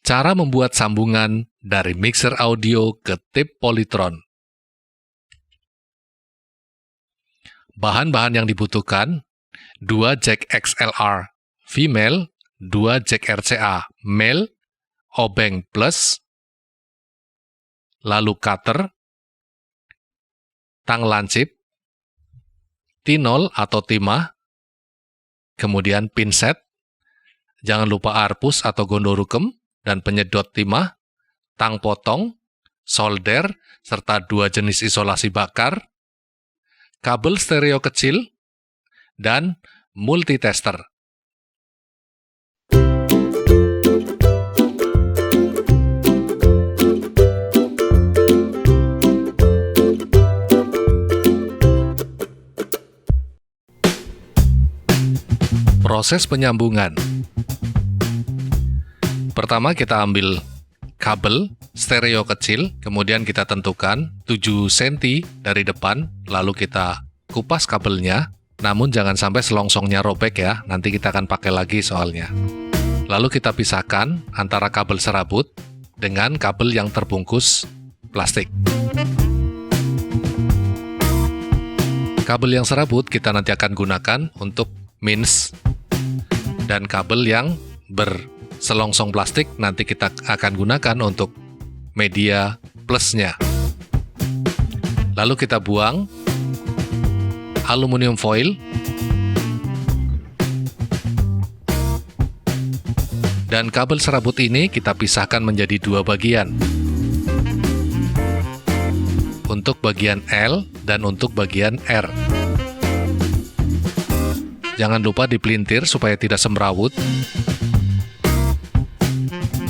Cara membuat sambungan dari mixer audio ke tape Polytron. Bahan-bahan yang dibutuhkan: 2 jack XLR female, 2 jack RCA male, obeng plus, lalu cutter, tang lancip, T0 atau timah, kemudian pinset, jangan lupa arpus atau gondorukem, dan penyedot timah, tang potong, solder, serta 2 jenis isolasi bakar, kabel stereo kecil, dan multitester. Proses penyambungan. Pertama kita ambil kabel stereo kecil, kemudian kita tentukan 7 cm dari depan, lalu kita kupas kabelnya, namun jangan sampai selongsongnya robek ya, nanti kita akan pakai lagi soalnya. Lalu kita pisahkan antara kabel serabut dengan kabel yang terbungkus plastik. Kabel yang serabut kita nanti akan gunakan untuk mins, dan kabel yang berselongsong plastik nanti kita akan gunakan untuk media plusnya. Lalu kita buang aluminium foil dan kabel serabut ini kita pisahkan menjadi 2 bagian, untuk bagian L dan untuk bagian R. Jangan lupa dipelintir supaya tidak semrawut.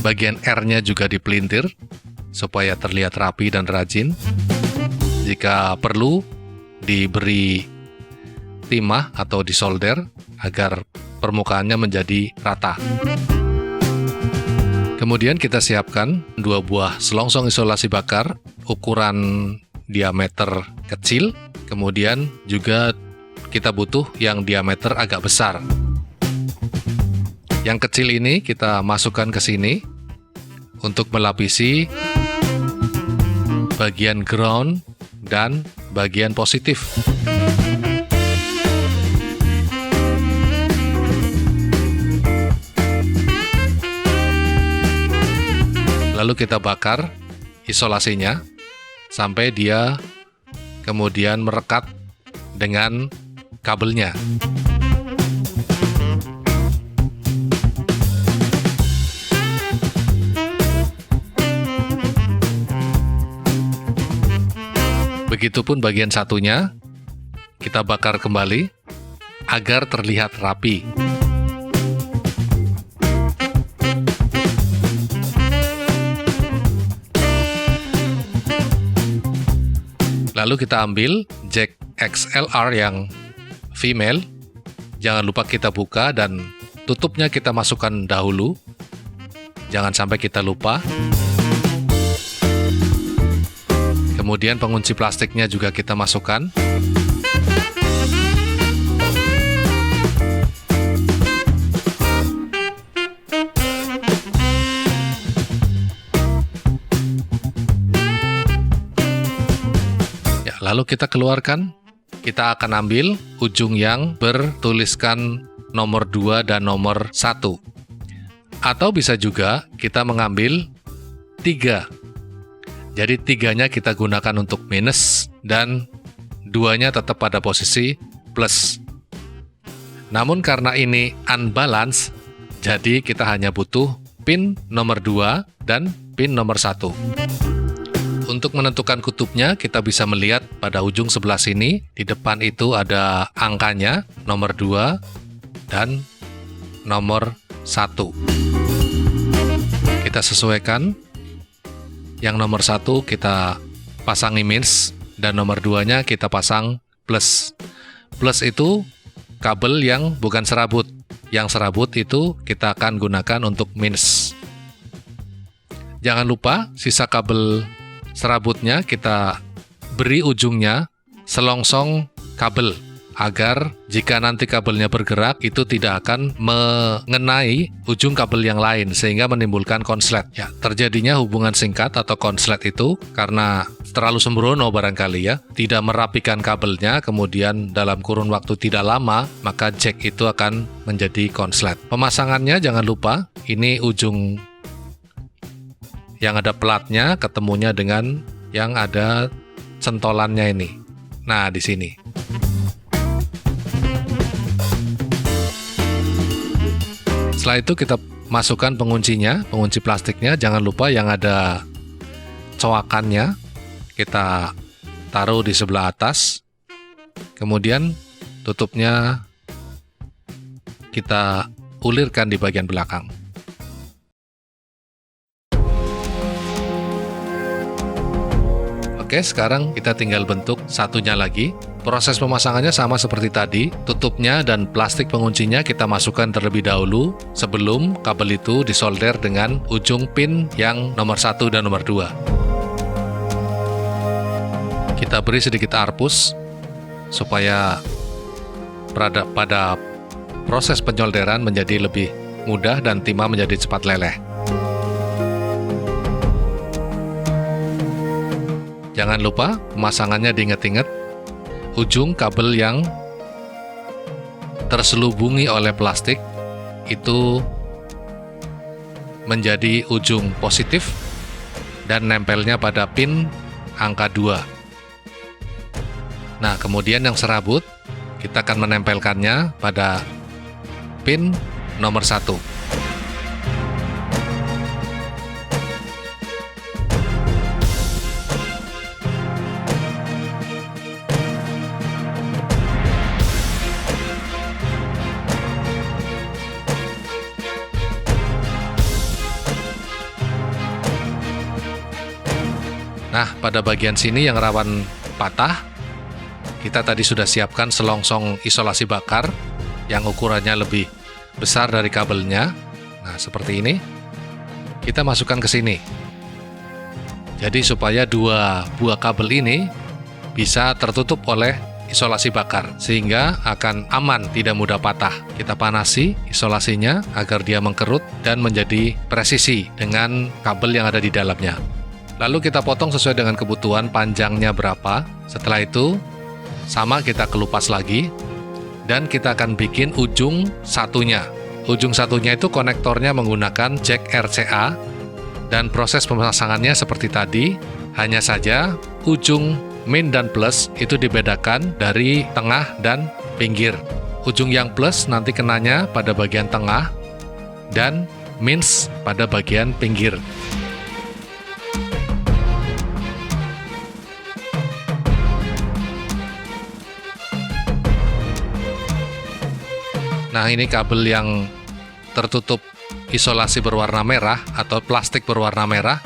Bagian R-nya juga dipelintir supaya terlihat rapi dan rajin. Jika perlu, diberi timah atau disolder agar permukaannya menjadi rata. Kemudian kita siapkan 2 buah selongsong isolasi bakar ukuran diameter kecil, kemudian juga kita butuh yang diameter agak besar. Yang kecil ini kita masukkan ke sini untuk melapisi bagian ground dan bagian positif. Lalu kita bakar isolasinya sampai dia kemudian merekat dengan kabelnya. Begitupun bagian satunya, kita bakar kembali agar terlihat rapi. Lalu kita ambil jack XLR yang female, jangan lupa kita buka dan tutupnya kita masukkan dahulu, jangan sampai kita lupa. Kemudian pengunci plastiknya juga kita masukkan. Ya, lalu kita keluarkan. Kita akan ambil ujung yang bertuliskan nomor 2 dan nomor 1. Atau bisa juga kita mengambil 3. Jadi 3-nya kita gunakan untuk minus dan 2-nya tetap pada posisi plus. Namun karena ini unbalance, jadi kita hanya butuh pin nomor 2 dan pin nomor 1. Untuk menentukan kutubnya, kita bisa melihat pada ujung sebelah sini, di depan itu ada angkanya, nomor 2 dan nomor 1. Kita sesuaikan, yang nomor 1 kita pasangi minus, dan nomor 2-nya kita pasang plus. Plus itu kabel yang bukan serabut, yang serabut itu kita akan gunakan untuk minus. Jangan lupa, sisa kabel serabutnya kita beri ujungnya selongsong kabel agar jika nanti kabelnya bergerak itu tidak akan mengenai ujung kabel yang lain sehingga menimbulkan konslet. Ya, terjadinya hubungan singkat atau konslet itu karena terlalu sembrono barangkali ya, tidak merapikan kabelnya, kemudian dalam kurun waktu tidak lama maka jack itu akan menjadi konslet. Pemasangannya jangan lupa, ini ujung yang ada platnya ketemunya dengan yang ada centolannya ini. Nah, di sini. Setelah itu kita masukkan penguncinya, pengunci plastiknya. Jangan lupa yang ada coakannya kita taruh di sebelah atas. Kemudian tutupnya kita ulirkan di bagian belakang. Oke, sekarang kita tinggal bentuk satunya lagi. Proses pemasangannya sama seperti tadi. Tutupnya dan plastik penguncinya kita masukkan terlebih dahulu sebelum kabel itu disolder dengan ujung pin yang nomor 1 dan nomor 2. Kita beri sedikit arpus supaya pada proses penyolderan menjadi lebih mudah dan timah menjadi cepat leleh. Jangan lupa pemasangannya diingat-ingat, ujung kabel yang terselubungi oleh plastik itu menjadi ujung positif dan nempelnya pada pin angka 2. Nah, kemudian yang serabut kita akan menempelkannya pada pin nomor 1. Nah, pada bagian sini yang rawan patah, kita tadi sudah siapkan selongsong isolasi bakar yang ukurannya lebih besar dari kabelnya. Nah, seperti ini. Kita masukkan ke sini. Jadi supaya dua buah kabel ini bisa tertutup oleh isolasi bakar, sehingga akan aman, tidak mudah patah. Kita panasi isolasinya agar dia mengkerut dan menjadi presisi dengan kabel yang ada di dalamnya. Lalu kita potong sesuai dengan kebutuhan panjangnya berapa. Setelah itu, sama kita kelupas lagi. Dan kita akan bikin ujung satunya. Ujung satunya itu konektornya menggunakan jack RCA. Dan proses pemasangannya seperti tadi. Hanya saja, ujung min dan plus itu dibedakan dari tengah dan pinggir. Ujung yang plus nanti kenanya pada bagian tengah. Dan mins pada bagian pinggir. Nah, ini kabel yang tertutup isolasi berwarna merah atau plastik berwarna merah.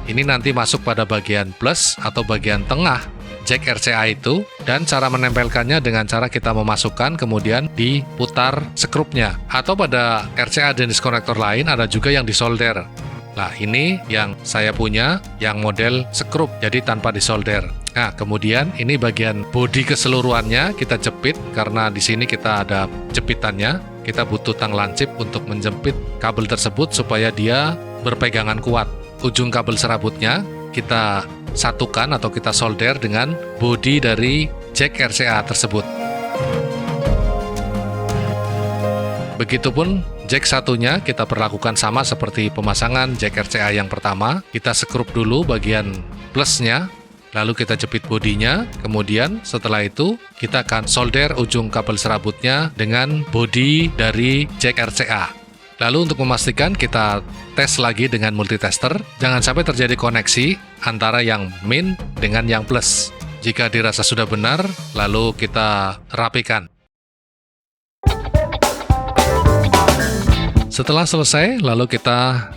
Ini nanti masuk pada bagian plus atau bagian tengah jack RCA itu. Dan cara menempelkannya dengan cara kita memasukkan kemudian diputar skrupnya. Atau pada RCA jenis konektor lain ada juga yang disolder. Nah, ini yang saya punya yang model skrup, jadi tanpa disolder. Nah, kemudian ini bagian bodi keseluruhannya kita jepit karena di sini kita ada jepitannya. Kita butuh tang lancip untuk menjepit kabel tersebut supaya dia berpegangan kuat. Ujung kabel serabutnya kita satukan atau kita solder dengan bodi dari jack RCA tersebut. Begitupun jack satunya kita perlakukan sama seperti pemasangan jack RCA yang pertama. Kita skrup dulu bagian plusnya, lalu kita jepit bodinya, kemudian setelah itu kita akan solder ujung kabel serabutnya dengan bodi dari jack RCA. Lalu untuk memastikan kita tes lagi dengan multitester, jangan sampai terjadi koneksi antara yang min dengan yang plus. Jika dirasa sudah benar, lalu kita rapikan. Setelah selesai, lalu kita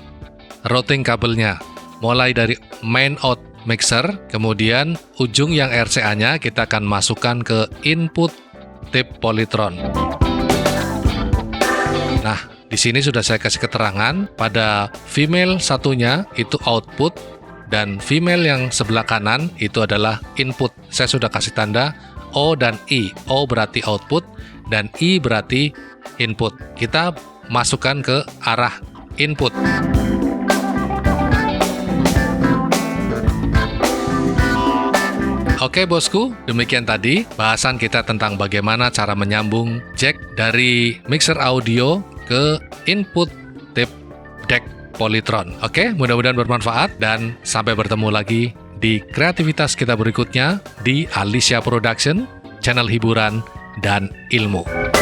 routing kabelnya. Mulai dari main out mixer, kemudian ujung yang RCA-nya kita akan masukkan ke input tip polytron. Nah, di sini sudah saya kasih keterangan pada female satunya itu output dan female yang sebelah kanan itu adalah input. Saya sudah kasih tanda O dan I. O berarti output dan I berarti input. Kita masukkan ke arah input. Oke bosku, demikian tadi bahasan kita tentang bagaimana cara menyambung jack dari mixer audio ke input tape deck Polytron. Oke, mudah-mudahan bermanfaat dan sampai bertemu lagi di kreativitas kita berikutnya di Alicia Production, channel hiburan dan ilmu.